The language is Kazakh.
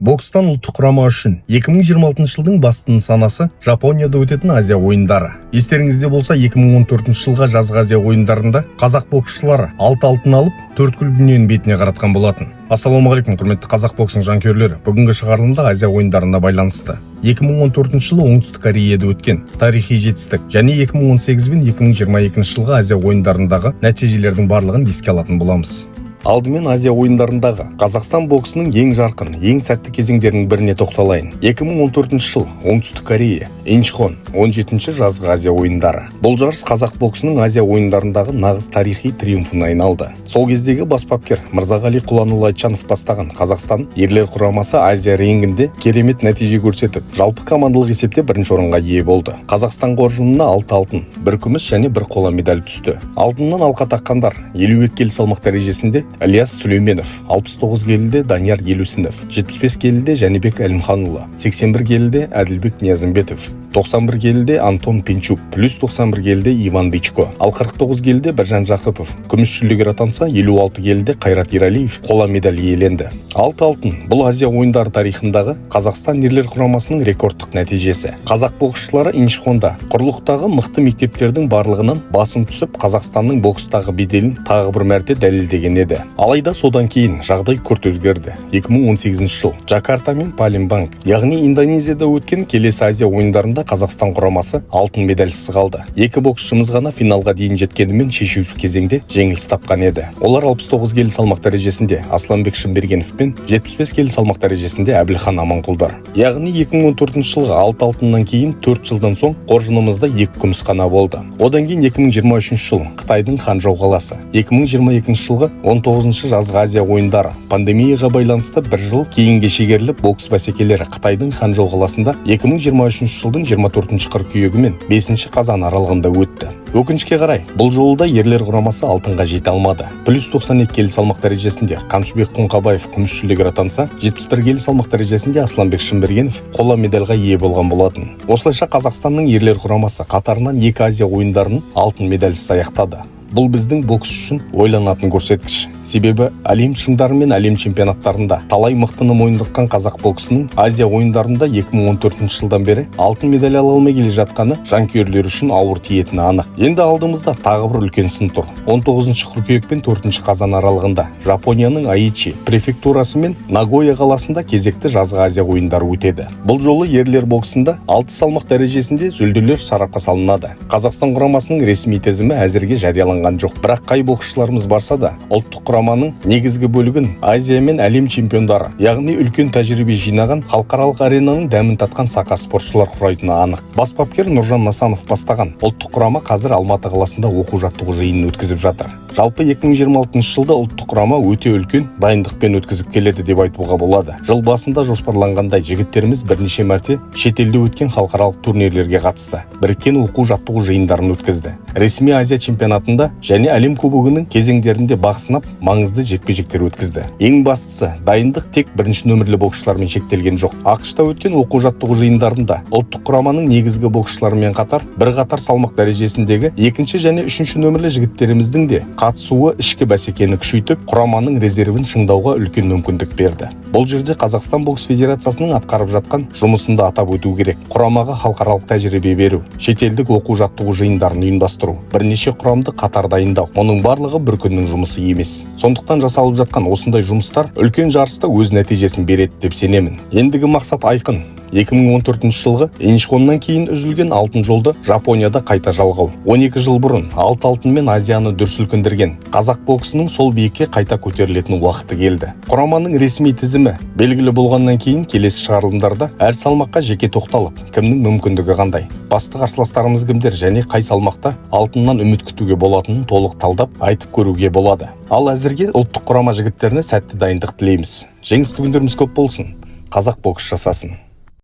Бокстан ұлттық құрама үшін 2026 жылдың басты нысанасы Жапонияда өтетін Азия ойындары. Естеріңізде болса, 2014 жылға жазғы Азия ойындарында қазақ боксшылары 6 алтын алып, 4 күл дүниенің бетіне қаратқан болатын. Ассалаумағалейкум, құрметті қазақ боксының жанкүйерлері. Бүгінгі шығарылымда Азия ойындарына байланысты 2014 жылы Оңтүстік Кореяда өткен тарихи жетістік және 2018 пен 2022 жылғы Азия ойындарындағы нәтижелердің барлығын еске алатын боламыз. Алдымен Азия ойындарындағы Қазақстан боксының ең жарқын, ең сәтті кезеңдерінің біріне тоқталайын. 2014 жыл Оңтүстік Корея, Инчхон, 17-ші жазғы Азия ойындары. Бұл жарыс қазақ боксының Азия ойындарындағы нағыз тарихи триумфына айналды. Сол кездегі бас бапкер Мырзағали Құланұлы Айтжанов бастаған Қазақстан ерлер құрамасы Азия рингінде керемет нәтиже көрсетіп, жалпы командалық есепте бірінші орынға ие болды. Қазақстан қоржынына 6 алтын, 1 күміс және 1 қола медаль түсті. Алтыннан алқа таққандар 52 келі салмақ дәрежесінде Ильяс Сүлейменов, 69 келіде Данияр Елеусінов, 75 келіде Жәнібек Әлімханұлы, 81 келіде Әділбек Ниязымбетов, 91 келіде Антон Пинчук, плюс 91 келіде Иван Дичко, ал 49 келіде Біржан Жақыпов, күміс жүлдегер атанса 56 келіде Қайрат Ералиев қола медаль иеленді. 6 алтын бұл Азия ойындары тарихындағы Қазақстан ерлер құрамасының рекордтық нәтижесі. Қазақ боксшылары Инчхонда құрлықтағы мықты мектептердің барлығынан басым түсіп, Қазақстанның бокстағы беделін тағы бір мәрте дәлелдеген еді. Алайда содан кейін жағдай күрт өзгерді. 2018 жыл Джакарта мен Палембанг, яғни Индонезияда өткен келесі Азия ойындарында Қазақстан құрамасы алтын медальсыз қалды. Екі боксшымыз ғана финалға дейін жеткенімен шешуші кезеңде жеңіліс тапқан еді. Олар 69 келі салмақ дәрежесінде Асланбек Шымбергенов пен 75 келі салмақ дәрежесінде Әбілхан Аманқұлдар. Яғни 2014 жылғы 6 алтыннан кейін 4 жылдан соң қоржынымызда 2 күміс қана болды. Одан кейін 2023 жыл Қытайдың Ханчжоу қаласы, 2022 жылғы 19-шы жазғы Азия ойындары. Пандемияға байланысты бір жыл кейінге шегеріліп, бокс бәсекелері Қытайдың Ханчжоу қаласында 2023 жылдың 24 қыркүйегі мен 5 қазан аралығында өтті. Өкінішке қарай, бұл жолда ерлер құрамасы алтынға жете алмады. Плюс 92 келі салмақ дәрежесінде Қамшыбек Қоңқабаев күміс жүлдегер атанса, 71 келі салмақ дәрежесінде Асланбек Шымбергенов қола медальға ие болған болатын. Осылайша Қазақстанның ерлер құрамасы қатарынан 2 Азия ойындарын алтын медальсыз аяқтады. Бұл біздің бокс үшін ойланатын көрсеткіш. Себебі әлем шыңдары мен әлем чемпионаттарында талай мықтыны мойындатқан қазақ боксының Азия ойындарында 2014 жылдан бері алтын медаль ала алмай келе жатқаны жанкүйерлер үшін ауыр тиетіні анық. Енді алдымызда тағы бір үлкен сын тұр. 19 қыркүйек пен 4 қазан аралығында Жапонияның Аичи префектурасы мен Нагоя қаласында кезекті жазғы Азия ойындары өтеді. Бұл жолы ерлер боксында 6 салмақ дәрежесінде жүлделер сарапқа салынады. Қазақстан құрамасының ресми тізімі әзірге жарияланған жоқ. Бірақ қай боксшыларымыз барса да, ұлттық құраманың негізгі бөлігін Азия мен әлем чемпиондары, яғни үлкен тәжірибе жинаған халықаралық аренаның дәмін татқан сақа спортшылар құрайтыны анық. Бас бапкер Нұржан Насанов бастаған ұлттық құрама қазір Алматы қаласында оқу-жаттығу жиынын өткізіп жатыр. Жалпы 2026 жылда ұлттық құрама өте үлкен дайындықпен өткізіп келеді деп айтуға болады. Жыл басында жоспарланғандай жігіттеріміз бірнеше мәрте шетелде өткен халықаралық турнирлерге қатысты. Біріккен оқу-жаттығу жиындарын өткізді. Ресми Азия чемпионатында және әлем кубогының кезеңдерінде бақ сынап, маңызды жекпе-жектер өткізді. Ең бастысы, дайындық тек бірінші нөмірлі боксшылармен шектелген жоқ. ақш-та өткен оқу-жаттығу жиындарында ұлттық құраманың негізгі боксшыларымен қатар бірқатар салмақ дәрежесіндегі 2 және 3 нөмірлі жігіттеріміздің де қатысуы ішкі бәсекені күшейтіп, құраманың резервін шыңдауға үлкен мүмкіндік берді. Бұл жерде Қазақстан бокс федерациясының атқарып жатқан жұмысында атап өту керек. Құрамаға халықаралық тәжірибе беру, шетелдік оқу-жаттығу жиындарын ұйымдастыру, бірнеше құрамды қатар дайындау. Оның барлығы бір күннің жұмысы емес. Сондықтан жасалып жатқан осындай жұмыстар үлкен жарыста өз нәтижесін береді деп сенемін. Ендігі мақсат айқын. 2014 жылғы Инчхоннан кейін үзілген алтын жолды Жапонияда қайта жалғау. 12 жыл бұрын 6 алтынмен Азияны дүр сілкіндірген қазақ боксының сол биікке қайта көтерілетін уақыты келді. Құраманың ресми тізімі белгілі болғаннан кейін келесі шығарылымдарда әр салмаққа жеке тоқталып, кімнің мүмкіндігі қандай, басты қарсыластарымыз кімдер және қай салмақта алтыннан үміт күтуге болатынын толық талдап айтып көруге болады. Ал әзірге ұлттық құрама жігіттеріне сәтті дайындық тілейміз. Жеңісті күндеріміз көп болсын. Қазақ бокс жасасын.